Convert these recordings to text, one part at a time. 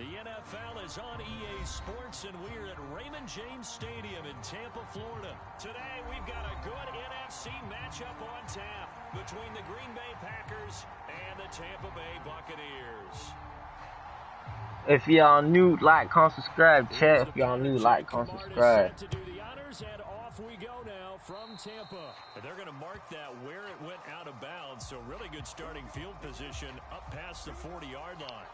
The NFL is on EA Sports, and we're at Raymond James Stadium in Tampa, Florida. Today, we've got a good NFC matchup on tap between the Green Bay Packers and the Tampa Bay Buccaneers. If y'all new, like, comment, subscribe, chat. If y'all new, like, comment, subscribe. To do the honors, and off we go now from Tampa. And they're going to mark that where it went out of bounds, so really good starting field position up past the 40-yard line.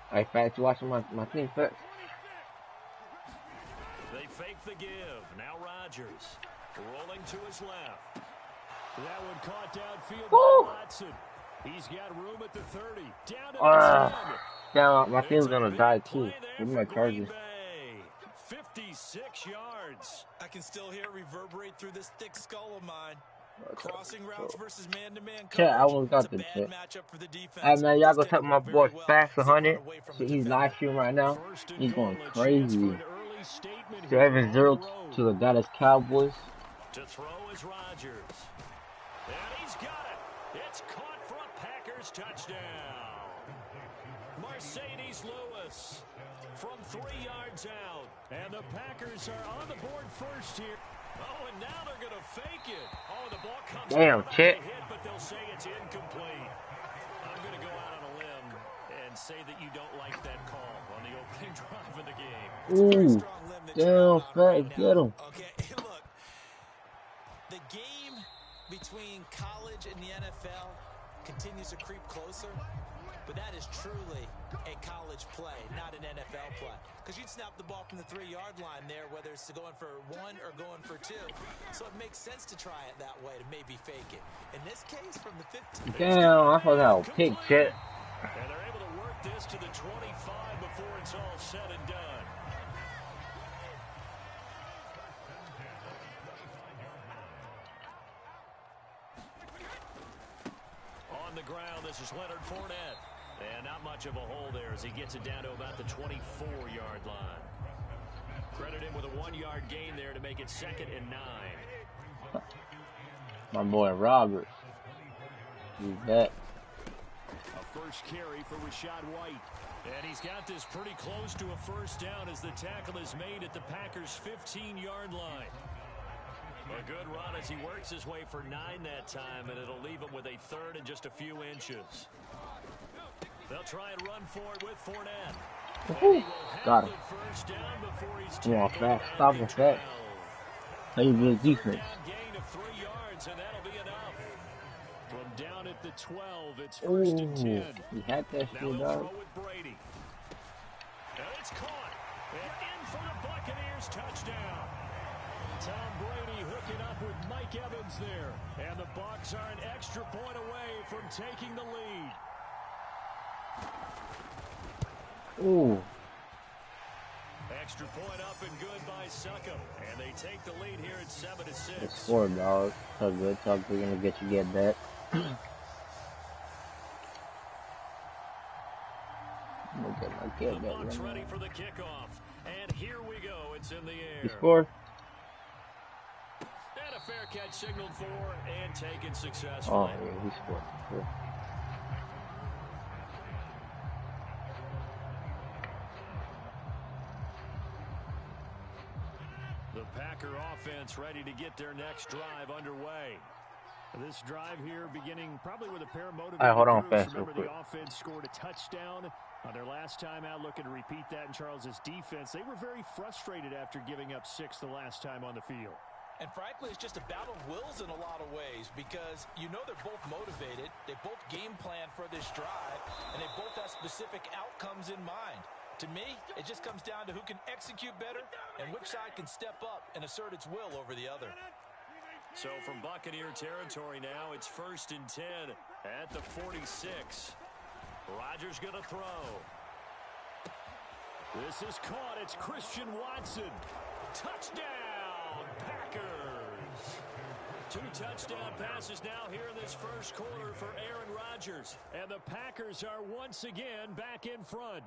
Hey, Fats, you watching my team, Fats? They fake the give. Now Rodgers rolling to his left. That one caught downfield by Watson. He's got room at the 30. Down to the 10. Down, my team's gonna die too. With my Chargers. 56 yards. I can still hear it reverberate through this thick skull of mine. Crossing routes versus man-to-man coverage. I almost got this shit. Hey man, y'all go talk to my boy Facts 100. So he's live streaming right now. He's going crazy. 7-0 to the Dallas Cowboys. To throw is Rodgers. And he's got it. It's caught for a Packers touchdown. Mercedes Lewis from 3 yards out. And the Packers are on the board first here. Oh, and now they're going to fake it. Oh, the ball comes out Chet. hit, but they'll say it's incomplete. I'm going to go out on a limb and say that you don't like that call on the opening drive of the game. Ooh, damn, Fat, get him. Okay, look, the game between college and the NFL continues to creep closer, but that is truly a college play, not an NFL play. Because you'd snap the ball from the 3-yard line there, whether it's going for 1 or going for 2. So it makes sense to try it that way, to maybe fake it. In this case, from the 15. Damn, I forgot to pick shit. And they're able to work this to the 25 before it's all said and done. On the ground, this is Leonard Fournette. And not much of a hole there as he gets it down to about the 24-yard line. Credit him with a 1-yard gain there to make it 2nd and 9. My boy Robert. He's back. A first carry for Rashad White. And he's got this pretty close to a first down as the tackle is made at the Packers' 15-yard line. A good run as he works his way for 9 that time, and it'll leave him with a 3rd and just a few inches. They'll try and run for it with Fournette. Got him. First down before he's Come on, Fat. Stop him, Fat. Play good defense. Gain of 3 yards, and that'll be enough. From down at the 12, it's 1st and 10. He had that shit, dog. Brady. And it's caught. And in for the Buccaneers touchdown. Tom Brady hooking up with Mike Evans there. And the Bucs are an extra point away from taking the lead. Ooh. Extra point up and good by Suckham. And they take the lead here at 7-6. It's 4, dog. So good. So we're going to get that. The Bucs ready for the kickoff. And here we go. It's in the air. He scored. And a fair catch signaled for and taken successfully. Oh, yeah, he scored. Cool. The Packer offense ready to get their next drive underway. This drive here beginning probably with a pair of motivated All right, hold on groups. fast real Remember, quick. the offense scored a touchdown on their last time out, looking to repeat that in Charles's defense. They were very frustrated after giving up 6 the last time on the field. And frankly, it's just a battle of wills in a lot of ways because you know they're both motivated, they both game plan for this drive, and they both have specific outcomes in mind. To me, it just comes down to who can execute better and which side can step up and assert its will over the other. So from Buccaneer territory now, it's 1st and 10 at the 46. Rodgers going to throw. This is caught. It's Christian Watson. Touchdown, Packers. 2 touchdown passes now here in this first quarter for Aaron Rodgers. And the Packers are once again back in front.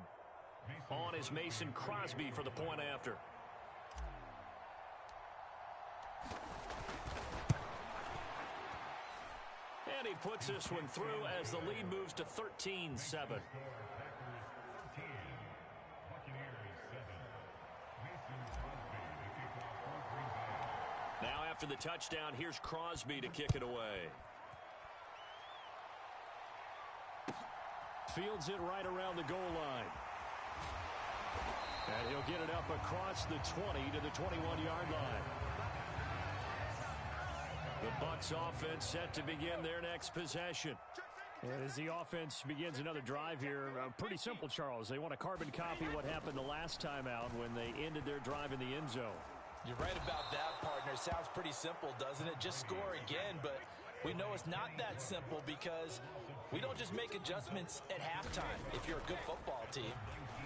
On is Mason Crosby for the point after. And he puts this one through as the lead moves to 13-7. Now after the touchdown, here's Crosby to kick it away. Fields it right around the goal line. And he'll get it up across the 20 to the 21-yard line. The Bucs offense set to begin their next possession. And as the offense begins another drive here, pretty simple, Charles. They want to carbon copy what happened the last time out when they ended their drive in the end zone. You're right about that, partner. Sounds pretty simple, doesn't it? Just score again, but we know it's not that simple because we don't just make adjustments at halftime. If you're a good football team,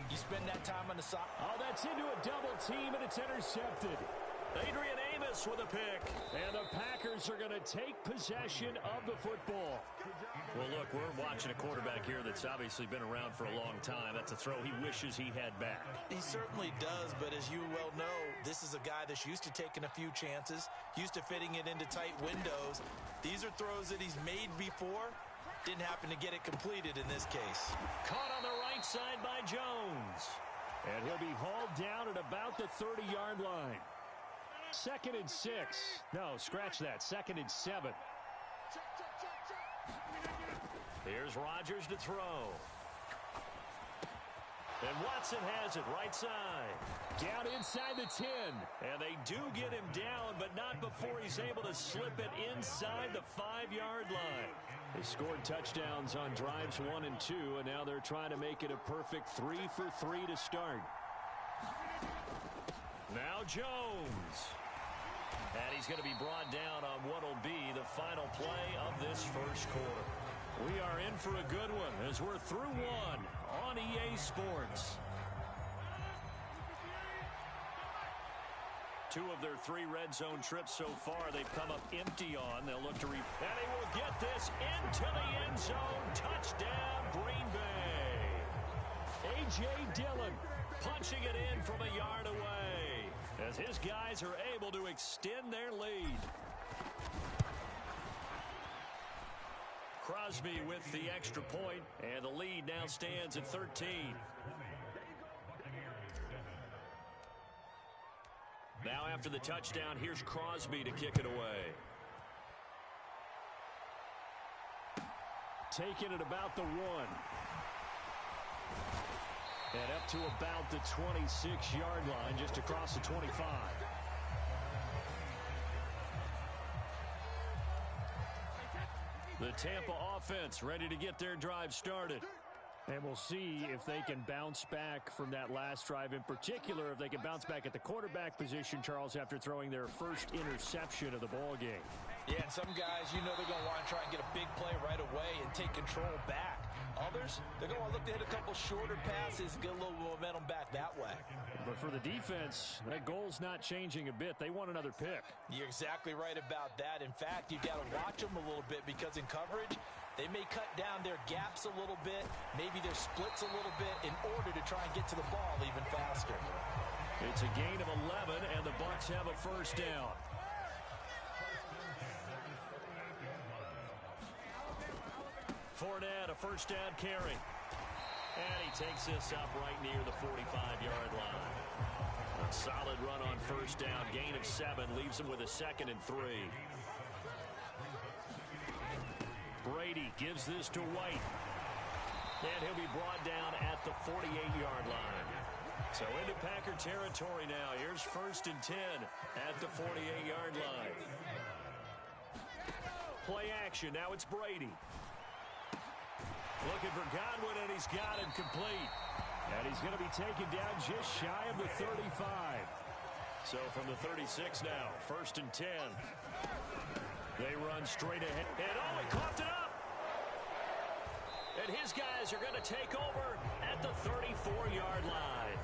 you spend that time on the side. Oh, that's into a double team, and it's intercepted. Adrian Amos with a pick. And the Packers are going to take possession of the football. Well, look, we're watching a quarterback here that's obviously been around for a long time. That's a throw he wishes he had back. He certainly does, but as you well know, this is a guy that's used to taking a few chances, used to fitting it into tight windows. These are throws that he's made before. Didn't happen to get it completed in this case. Caught on the right side by Jones. And he'll be hauled down at about the 30-yard line. 2nd and 6. No, scratch that. 2nd and 7. Here's Rodgers to throw. And Watson has it right side. Down inside the 10. And they do get him down, but not before he's able to slip it inside the 5-yard line. They scored touchdowns on drives 1 and 2, and now they're trying to make it a perfect 3 for 3 to start. Now Jones. And he's going to be brought down on what will be the final play of this first quarter. We are in for a good one as we're through one on EA Sports. 2 of their 3 red zone trips so far, they've come up empty on. They'll look to and he will get this into the end zone. Touchdown, Green Bay. A.J. Dillon punching it in from a yard away as his guys are able to extend their lead. Crosby with the extra point, and the lead now stands at 13. Now after the touchdown, here's Crosby to kick it away. Taking it about the 1. And up to about the 26-yard line, just across the 25. The Tampa offense ready to get their drive started. And we'll see if they can bounce back from that last drive. In particular, if they can bounce back at the quarterback position, Charles, after throwing their first interception of the ball game. Yeah, and some guys, you know they're going to want to try and get a big play right away and take control back. Others, they're going to look to hit a couple shorter passes, get a little momentum back that way. But for the defense, that goal's not changing a bit. They want another pick. You're exactly right about that. In fact, you've got to watch them a little bit because in coverage, they may cut down their gaps a little bit, maybe their splits a little bit in order to try and get to the ball even faster. It's a gain of 11, and the Bucs have a first down. Fournette, a first down carry. And he takes this up right near the 45-yard line. A solid run on first down. Gain of 7 leaves him with a 2nd and 3. Brady gives this to White. And he'll be brought down at the 48-yard line. So into Packer territory now. Here's 1st and 10 at the 48-yard line. Play action. Now it's Brady. Looking for Godwin, and he's got him complete. And he's going to be taken down just shy of the 35. So from the 36 now, 1st and 10. They run straight ahead. And oh, he coughed it up. And his guys are going to take over at the 34-yard line.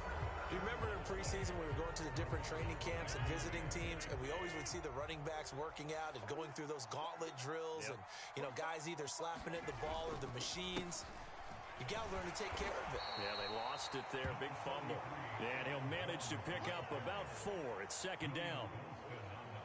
You remember in preseason we were going to the different training camps and visiting teams, and we always would see the running backs working out and going through those gauntlet drills. Yep. And, you know, guys either slapping at the ball or the machines. You got to learn to take care of it. Yeah, they lost it there. Big fumble. And he'll manage to pick up about 4. It's 2nd down.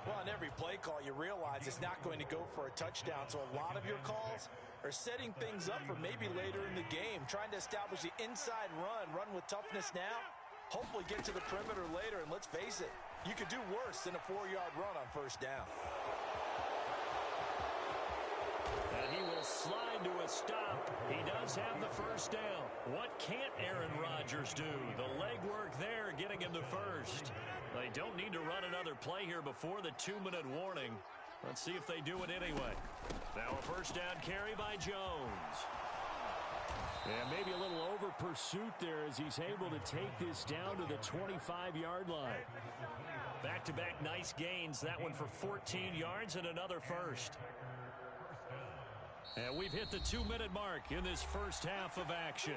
Well, on every play call, you realize it's not going to go for a touchdown, so a lot of your calls are setting things up for maybe later in the game, trying to establish the inside run with toughness now, hopefully get to the perimeter later, and let's face it, you could do worse than a 4-yard run on first down. And he will slide to a stop. He does have the first down. What can't Aaron Rodgers do? The legwork there getting him the first. They don't need to run another play here before the 2-minute warning. Let's see if they do it anyway. Now a first down carry by Jones. And maybe a little over pursuit there as he's able to take this down to the 25-yard line. Back-to-back nice gains. That one for 14 yards and another first. And we've hit the 2-minute mark in this first half of action.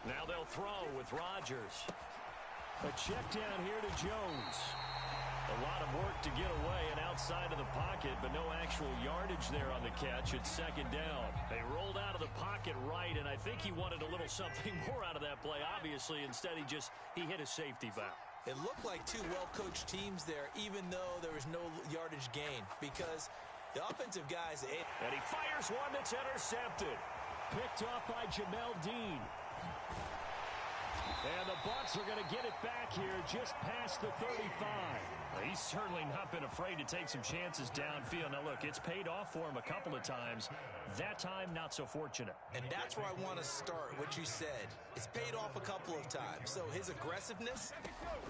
Now they'll throw with Rodgers. A check down here to Jones. A lot of work to get away and outside of the pocket, but no actual yardage there on the catch. It's second down. They rolled out of the pocket right, and I think he wanted a little something more out of that play. Obviously, instead he hit a safety valve. It looked like two well-coached teams there, even though there was no yardage gain, because the offensive guys... And he fires one that's intercepted. Picked off by Jamel Dean. And the Bucs are going to get it back here just past the 35. He's certainly not been afraid to take some chances downfield. Now, look, it's paid off for him a couple of times. That time, not so fortunate. And that's where I want to start, what you said. It's paid off a couple of times. So his aggressiveness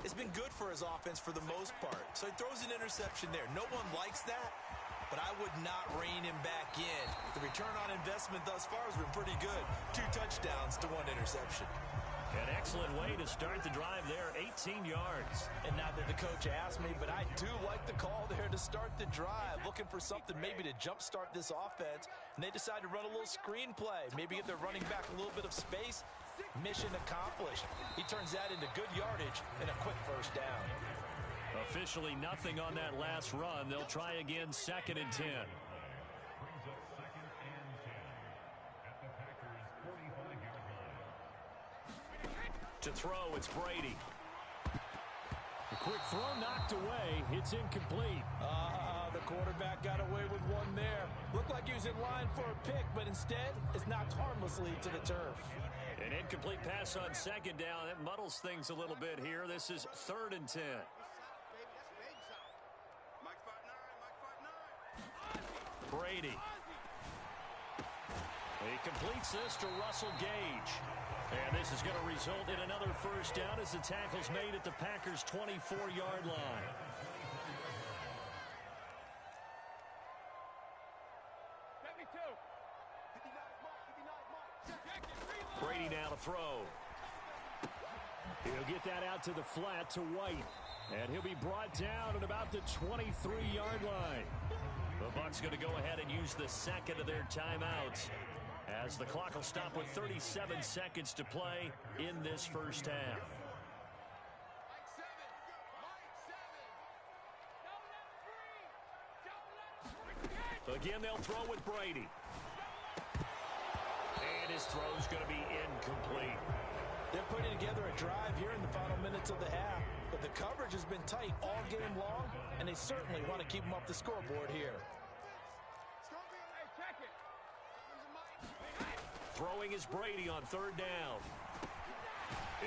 has been good for his offense for the most part. So he throws an interception there. No one likes that, but I would not rein him back in. The return on investment thus far has been pretty good. 2 touchdowns to 1 interception. An excellent way to start the drive there, 18 yards. And not that the coach asked me, but I do like the call there to start the drive. Looking for something maybe to jumpstart this offense. And they decide to run a little screen play. Maybe give their running back a little bit of space. Mission accomplished. He turns that into good yardage and a quick first down. Officially nothing on that last run. They'll try again, 2nd and 10. To throw, it's Brady. A quick throw knocked away. It's incomplete. The quarterback got away with one there. Looked like he was in line for a pick, but instead, it's knocked harmlessly to the turf. An incomplete pass on 2nd down. That muddles things a little bit here. This is 3rd and 10. Brady. He completes this to Russell Gage. And this is going to result in another first down as the tackle's made at the Packers' 24-yard line. Brady now to throw. He'll get that out to the flat to White. And he'll be brought down at about the 23-yard line. The Bucs going to go ahead and use the second of their timeouts, as the clock will stop with 37 seconds to play in this first half. Again, they'll throw with Brady. And his throw's going to be incomplete. They're putting together a drive here in the final minutes of the half, but the coverage has been tight all game long, and they certainly want to keep them off the scoreboard here. Throwing is Brady on 3rd down.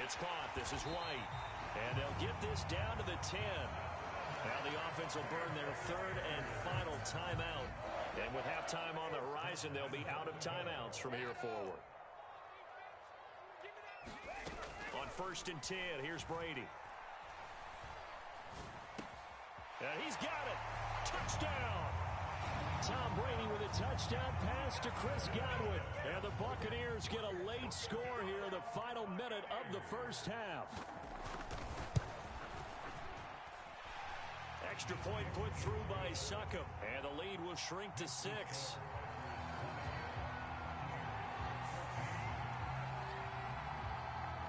It's caught. This is White. And they'll get this down to the 10. Now the offense will burn their 3rd and final timeout. And with halftime on the horizon, they'll be out of timeouts from here forward. On 1st and 10, here's Brady. And he's got it. Touchdown. Tom Brady with a touchdown pass to Chris Godwin. And the Buccaneers get a late score here in the final minute of the first half. Extra point put through by Succop. And the lead will shrink to 6.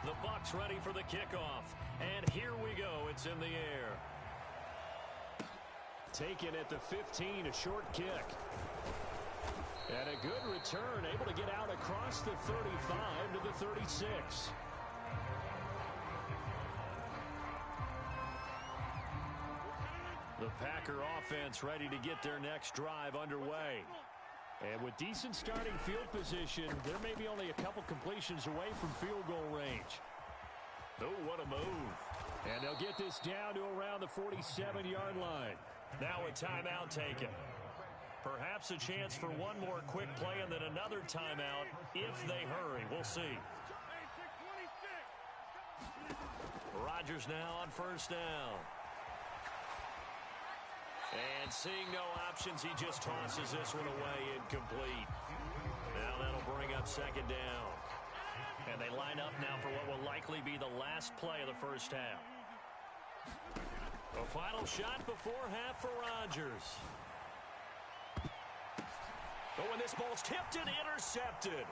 The Bucs ready for the kickoff. And here we go. It's in the air. Taken at the 15, a short kick. And a good return, able to get out across the 35 to the 36. The Packer offense ready to get their next drive underway. And with decent starting field position, there may be only a couple completions away from field goal range. Oh, what a move. And they'll get this down to around the 47-yard line. Now a timeout taken. Perhaps a chance for one more quick play and then another timeout if they hurry. We'll see. Rodgers now on first down. And seeing no options, he just tosses this one away, incomplete. Now that'll bring up second down. And they line up now for what will likely be the last play of the first half. A final shot before half for Rodgers. Oh, and this ball's tipped and intercepted.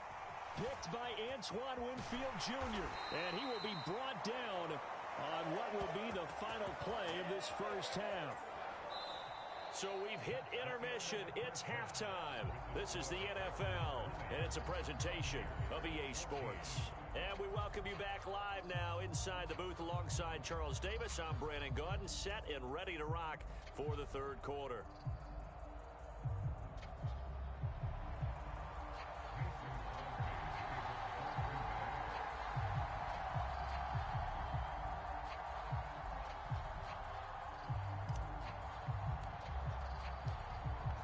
Picked by Antoine Winfield Jr. And he will be brought down on what will be the final play of this first half. So we've hit intermission. It's halftime. This is the NFL, and it's a presentation of EA Sports. And we welcome you back live now inside the booth alongside Charles Davis. I'm Brandon Gaudin, set and ready to rock for the third quarter.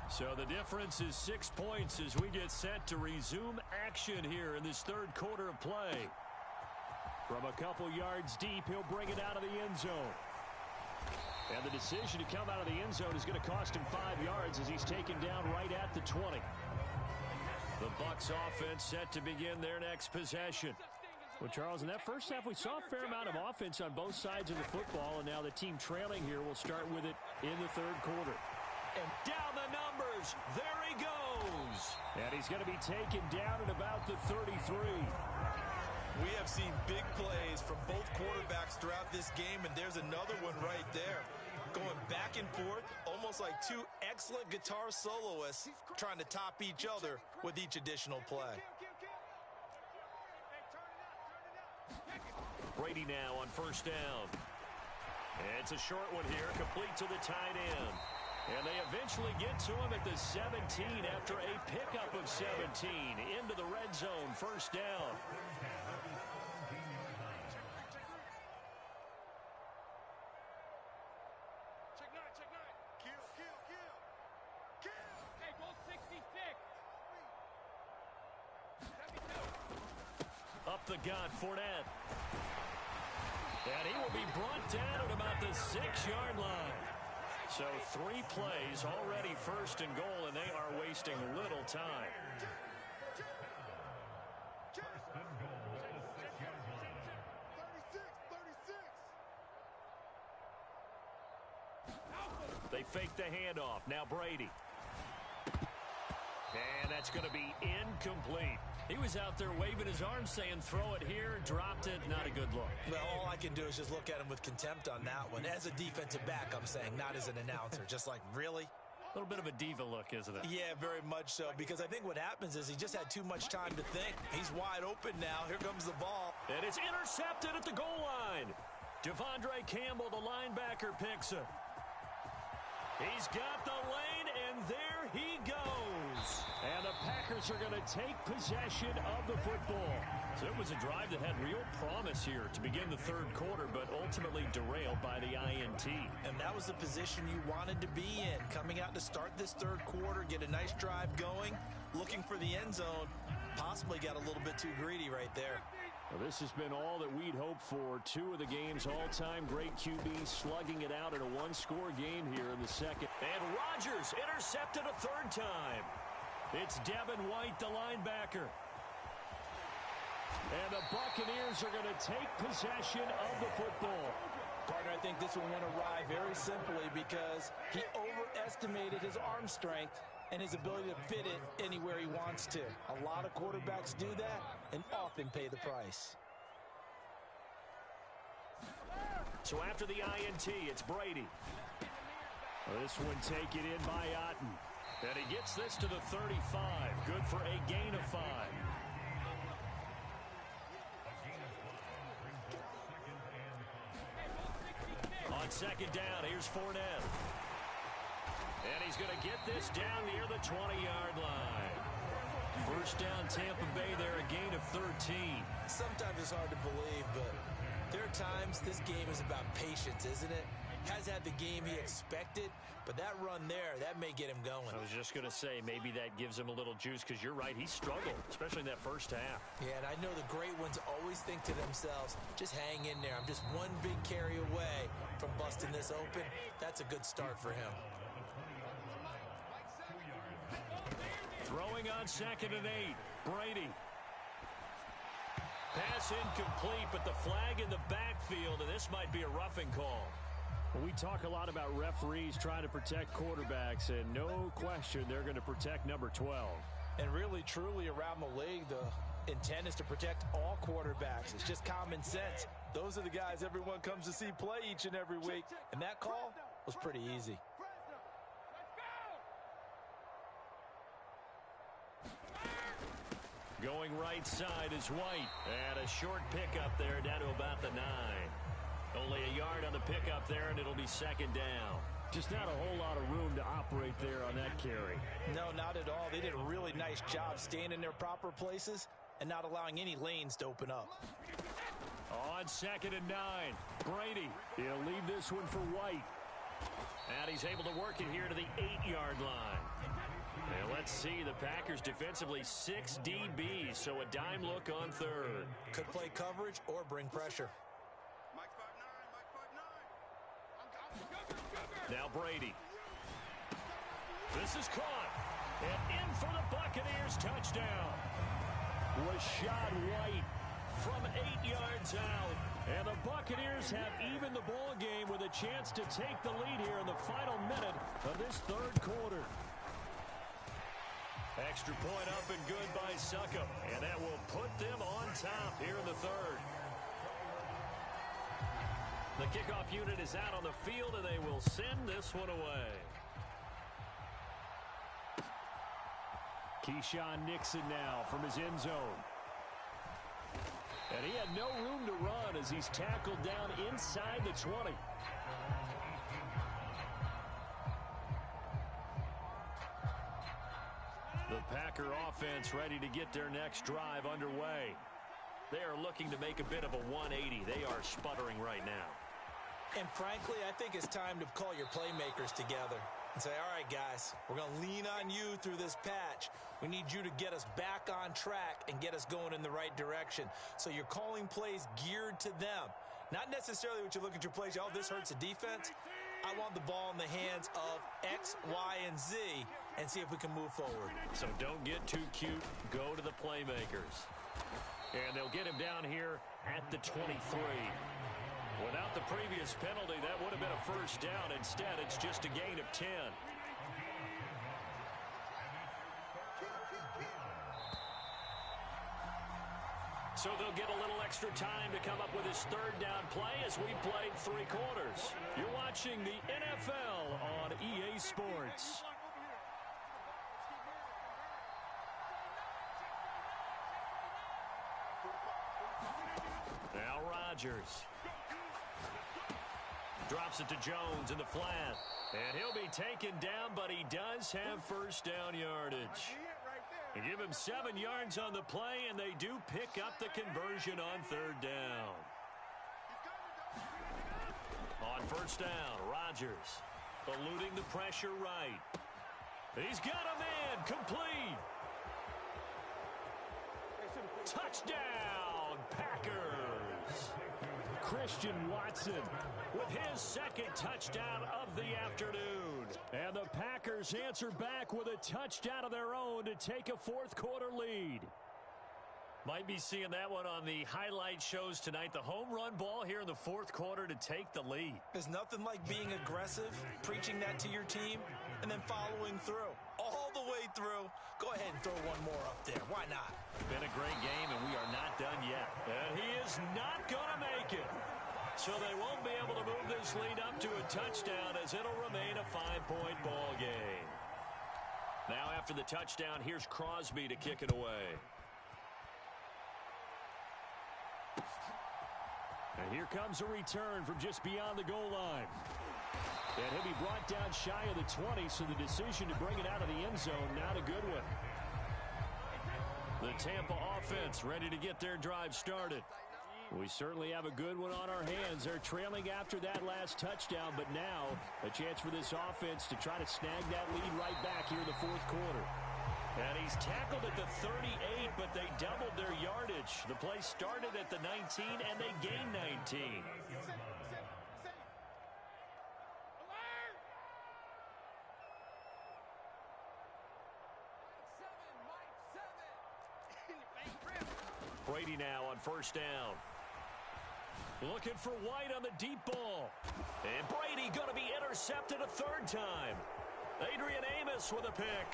So the difference is 6 points as we get set to resume action here in this third quarter of play. From a couple yards deep, he'll bring it out of the end zone. And the decision to come out of the end zone is going to cost him 5 yards as he's taken down right at the 20. The Bucs offense set to begin their next possession. Well, Charles, in that first half, we saw a fair amount of offense on both sides of the football, and now the team trailing here will start with it in the third quarter. And down the numbers. There he goes. And he's going to be taken down at about the 33. We have seen big plays from both quarterbacks throughout this game, and there's another one right there. Going back and forth, almost like two excellent guitar soloists trying to top each other with each additional play. Brady now on first down. And it's a short one here, complete to the tight end. And they eventually get to him at the 17 after a pickup of 17 into the red zone, first down. Up the gut, Fournette. And he will be brought down at about the 6-yard line. So 3 plays already first and goal, and they are wasting little time. They fake the handoff. Now Brady. And that's going to be incomplete. He was out there waving his arms saying, throw it here, dropped it, not a good look. Well, all I can do is just look at him with contempt on that one. As a defensive back, I'm saying, not as an announcer. Just like, really? A little bit of a diva look, isn't it? Yeah, very much so, because I think what happens is he just had too much time to think. He's wide open now. Here comes the ball. And it's intercepted at the goal line. Devondre Campbell, the linebacker, picks it. He's got the lane, and there he goes. And the Packers are going to take possession of the football. So it was a drive that had real promise here to begin the third quarter, but ultimately derailed by the INT. And that was the position you wanted to be in. Coming out to start this third quarter, get a nice drive going, looking for the end zone. Possibly got a little bit too greedy right there. Well, this has been all that we'd hoped for. 2 of the game's all-time great QBs slugging it out in a one-score game here in the second. And Rodgers intercepted a third time. It's Devin White, the linebacker. And the Buccaneers are going to take possession of the football. Partner, I think this one went awry very simply because he overestimated his arm strength and his ability to fit it anywhere he wants to. A lot of quarterbacks do that and often pay the price. So after the INT, it's Brady. This one taken in by Otten. And he gets this to the 35. Good for a gain of 5. On second down, here's Fournette. And he's going to get this down near the 20-yard line. First down, Tampa Bay there, a gain of 13. Sometimes it's hard to believe, but there are times this game is about patience, isn't it? Has had the game he expected, but that run there, that may get him going. I was just going to say, maybe that gives him a little juice, because you're right, he struggled, especially in that first half. Yeah, and I know the great ones always think to themselves, just hang in there. I'm just one big carry away from busting this open. That's a good start for him. Throwing on 2nd and 8, Brady. Pass incomplete, but the flag in the backfield, and this might be a roughing call. Well, we talk a lot about referees trying to protect quarterbacks, and no question they're going to protect number 12. And really, truly, around the league, the intent is to protect all quarterbacks. It's just common sense. Those are the guys everyone comes to see play each and every week, and that call was pretty easy. Going right side is White. And a short pickup there down to about the 9. Only a yard on the pickup there, and it'll be 2nd down. Just not a whole lot of room to operate there on that carry. No, not at all. They did a really nice job staying in their proper places and not allowing any lanes to open up. On 2nd and 9, Brady. He'll leave this one for White. And he's able to work it here to the 8-yard line. And let's see, the Packers defensively 6 DBs, so a dime look on 3rd. Could play coverage or bring pressure. Now Brady. This is caught. And in for the Buccaneers, touchdown. Rachaad White from 8 yards out. And the Buccaneers have evened the ball game with a chance to take the lead here in the final minute of this 3rd quarter. Extra point up and good by Succop. And that will put them on top here in the 3rd. The kickoff unit is out on the field, and they will send this one away. Keyshawn Nixon now from his end zone. And he had no room to run as he's tackled down inside the 20. The Packer offense ready to get their next drive underway. They are looking to make a bit of a 180. They are sputtering right now. And frankly, I think it's time to call your playmakers together and say, all right, guys, we're going to lean on you through this patch. We need you to get us back on track and get us going in the right direction. So you're calling plays geared to them. Not necessarily what you look at your plays, oh, this hurts the defense. I want the ball in the hands of X, Y, and Z and see if we can move forward. So don't get too cute. Go to the playmakers. And they'll get him down here at the 23. Without the previous penalty, that would have been a first down. Instead, it's just a gain of 10. So they'll get a little extra time to come up with his 3rd down play as we played 3 quarters. You're watching the NFL on EA Sports. Now Rodgers. Drops it to Jones in the flat. And he'll be taken down, but he does have first down yardage. They give him 7 yards on the play, and they do pick up the conversion on 3rd down. On first down, Rodgers eluding the pressure right. He's got a man complete. Touchdown, Packers. Christian Watson with his 2nd touchdown of the afternoon. And the Packers answer back with a touchdown of their own to take a 4th quarter lead. Might be seeing that one on the highlight shows tonight. The home run ball here in the 4th quarter to take the lead. There's nothing like being aggressive, preaching that to your team, and then following through. All the way through. Go ahead and throw one more up there. Why not? Been a great game, and we are not done yet. And he is not going to make it. So they won't be able to move this lead up to a touchdown as it'll remain a 5-point ball game. Now after the touchdown, here's Crosby to kick it away. And here comes a return from just beyond the goal line. And he'll be brought down shy of the 20, so the decision to bring it out of the end zone, not a good one. The Tampa offense ready to get their drive started. We certainly have a good one on our hands. They're trailing after that last touchdown, but now a chance for this offense to try to snag that lead right back here in the fourth quarter. And he's tackled at the 38, but they doubled their yardage. The play started at the 19, and they gained 19. Brady now on first down. Looking for White on the deep ball. And Brady going to be intercepted a third time. Adrian Amos with a pick.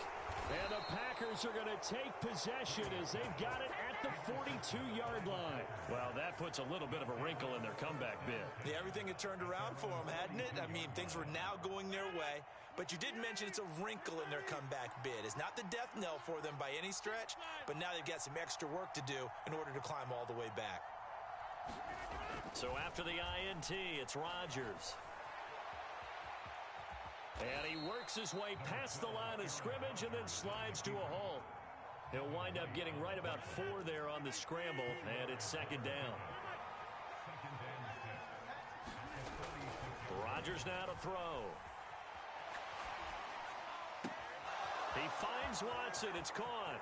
And the Packers are going to take possession as they've got it at the 42-yard line. Well, that puts a little bit of a wrinkle in their comeback bid. Yeah, everything had turned around for them, hadn't it? I mean, things were now going their way. But you did mention it's a wrinkle in their comeback bid. It's not the death knell for them by any stretch, but now they've got some extra work to do in order to climb all the way back. So after the INT, it's Rodgers. And he works his way past the line of scrimmage and then slides to a halt. He'll wind up getting right about 4 there on the scramble, and it's second down. Rodgers now to throw. He finds Watson. It's caught.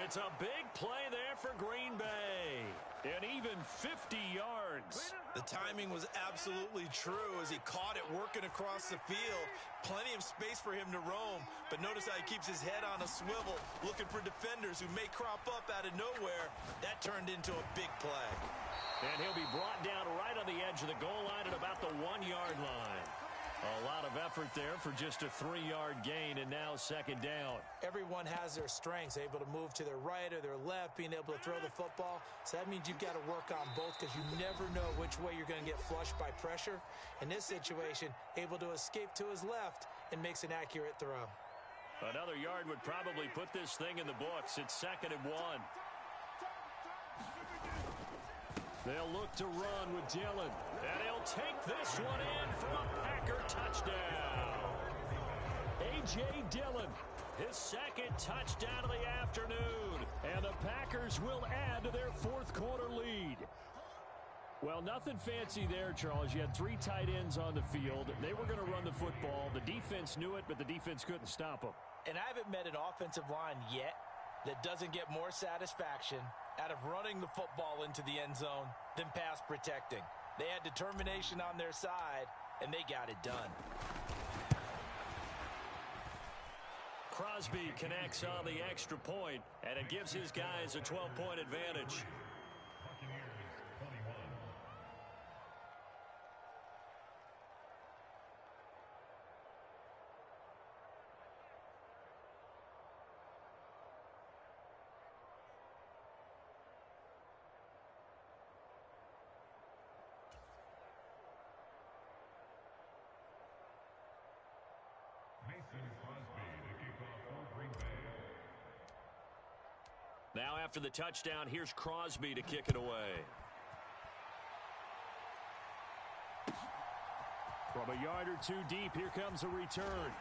It's a big play there for Green Bay. And even 50 yards. The timing was absolutely true as he caught it working across the field. Plenty of space for him to roam. But notice how he keeps his head on a swivel, looking for defenders who may crop up out of nowhere. That turned into a big play. And he'll be brought down right on the edge of the goal line at about the 1-yard line. A lot of effort there for just a 3-yard gain, and now second down. Everyone has their strengths, able to move to their right or their left, being able to throw the football. So that means you've got to work on both because you never know which way you're going to get flushed by pressure. In this situation, able to escape to his left and makes an accurate throw. Another yard would probably put this thing in the books. It's 2nd and 1. They'll look to run with Dillon. And he'll take this one in for a Packer touchdown. A.J. Dillon, his second touchdown of the afternoon. And the Packers will add to their fourth quarter lead. Well, nothing fancy there, Charles. You had 3 tight ends on the field. They were going to run the football. The defense knew it, but the defense couldn't stop them. And I haven't met an offensive line yet that doesn't get more satisfaction out of running the football into the end zone than pass protecting. They had determination on their side, and they got it done. Crosby connects on the extra point, and it gives his guys a 12-point advantage. Now after the touchdown, here's Crosby to kick it away. From a yard or 2 deep, here comes a return.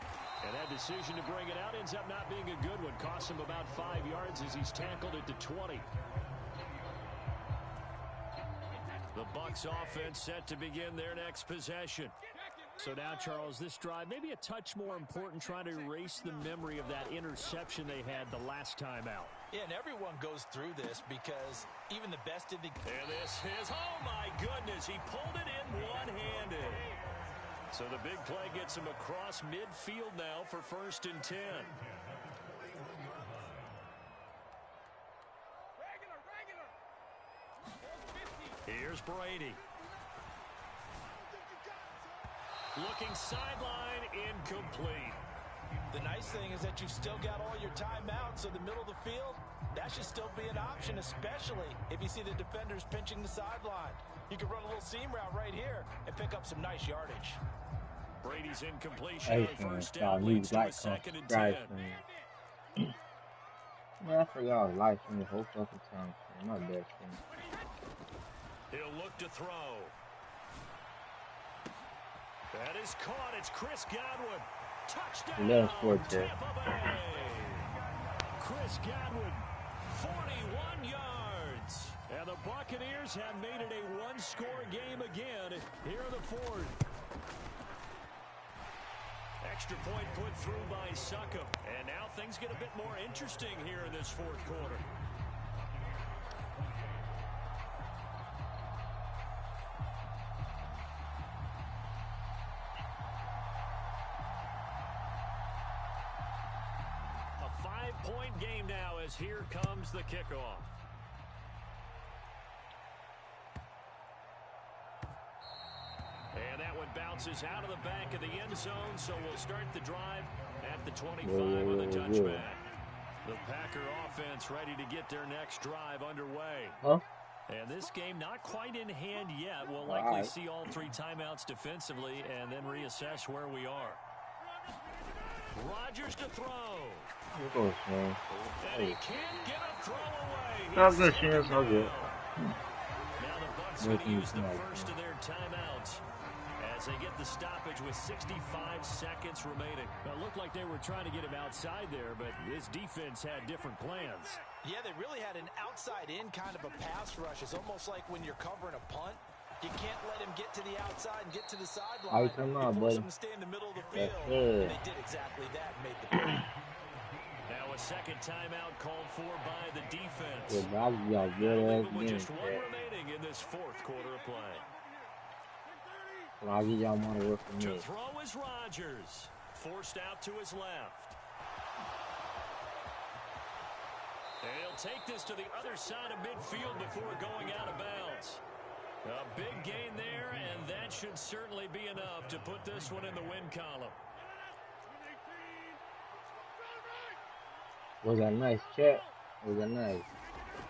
And that decision to bring it out ends up not being a good one. Costs him about 5 yards as he's tackled at the 20. The Bucs offense set to begin their next possession. So now, Charles, this drive may be a touch more important, trying to erase the memory of that interception they had the last time out. Yeah, and everyone goes through this because even the best of the... And this is, oh my goodness, he pulled it in one-handed. So the big play gets him across midfield now for 1st and 10. Here's Brady. Looking sideline, incomplete. The nice thing is that you've still got all your timeouts, so the middle of the field, that should still be an option, especially if you see the defenders pinching the sideline. You can run a little seam route right here and pick up some nice yardage. Brady's incompletion on first down leave leads to like, a second and 10. Man, I forgot live stream the whole fucking time. My bad stream. He'll look to throw. That is caught. It's Chris Godwin. Touchdown. Tampa Bay. Chris Godwin, 41 yards. And the Buccaneers have made it a one-score game again here in the fourth. Extra point put through by Succop. And now things get a bit more interesting here in this fourth quarter. A 5-point game now as here comes the kickoff. And that one bounces out of the back of the end zone, so we'll start the drive at the 25 with a touchback. The Packer offense ready to get their next drive underway. And this game not quite in hand yet. We'll likely see all 3 timeouts defensively and then reassess where we are. Rodgers to throw. And he can't get a throw away. Not good, Shane. Not good. Now the Bucs going to use the first of their timeouts as they get the stoppage with 65 seconds remaining. It looked like they were trying to get him outside there, but this defense had different plans. Yeah, they really had an outside-in kind of a pass rush. It's almost like when you're covering a punt, you can't let him get to the outside and get to the sideline. You force him to stay in the middle of the field. And they did exactly that and made the play. Now a second timeout called for by the defense. With just one remaining in this fourth quarter of play. To throw is Rodgers. Forced out to his left. And he'll take this to the other side of midfield before going out of bounds. A big gain there, and that should certainly be enough to put this one in the win column. Was that nice, chat? Was that nice?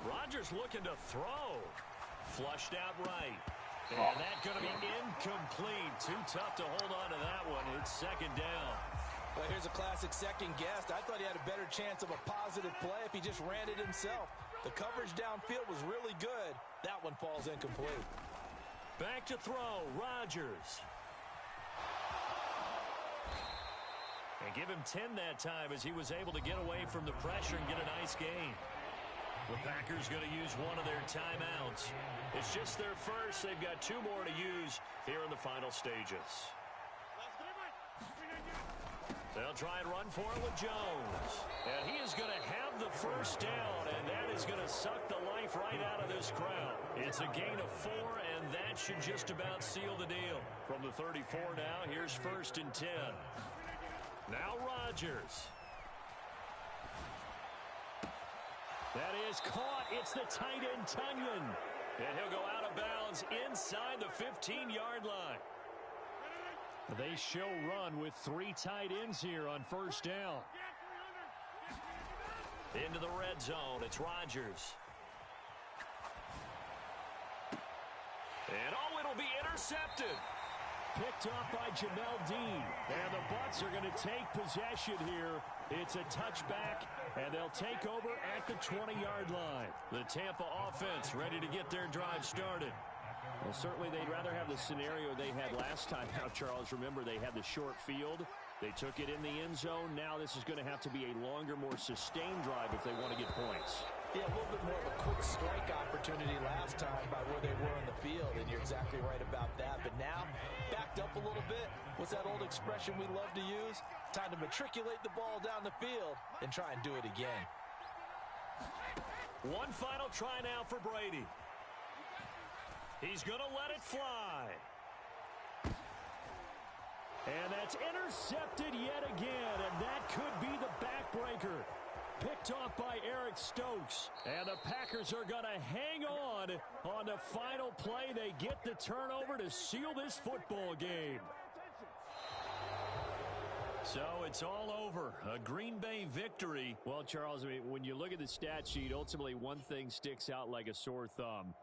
Rodgers looking to throw. Flushed out right. And that's going to be incomplete. Too tough to hold on to that one. It's second down. Well, here's a classic second guess. I thought he had a better chance of a positive play if he just ran it himself. The coverage downfield was really good. That one falls incomplete. Back to throw. Rodgers. And give him 10 that time as he was able to get away from the pressure and get a nice gain. The Packers going to use one of their timeouts. It's just their first. They've got 2 more to use here in the final stages. They'll try and run for it with Jones. And he is going to have the first down, and that is going to suck the life right out of this crowd. It's a gain of 4, and that should just about seal the deal. From the 34 now, here's 1st and 10. Now Rodgers. That is caught. It's the tight end, Tunyon. And he'll go out of bounds inside the 15-yard line. They show run with 3 tight ends here on first down. Into the red zone. It's Rodgers. And it'll be intercepted. Picked off by Jamel Dean. And the Bucs are going to take possession here. It's a touchback, and they'll take over at the 20-yard line. The Tampa offense ready to get their drive started. Well, certainly they'd rather have the scenario they had last time out, Charles. Remember, they had the short field. They took it in the end zone. Now this is going to have to be a longer, more sustained drive if they want to get points. Yeah, a little bit more of a quick strike opportunity last time by where they were in the field, and you're exactly right about that. But now, backed up a little bit. What's that old expression we love to use? Time to matriculate the ball down the field and try and do it again. One final try now for Brady. He's going to let it fly. And that's intercepted yet again, and that could be the backbreaker. Picked off by Eric Stokes. And the Packers are going to hang on the final play. They get the turnover to seal this football game. So it's all over. A Green Bay victory. Well, Charles, I mean, when you look at the stat sheet, ultimately one thing sticks out like a sore thumb.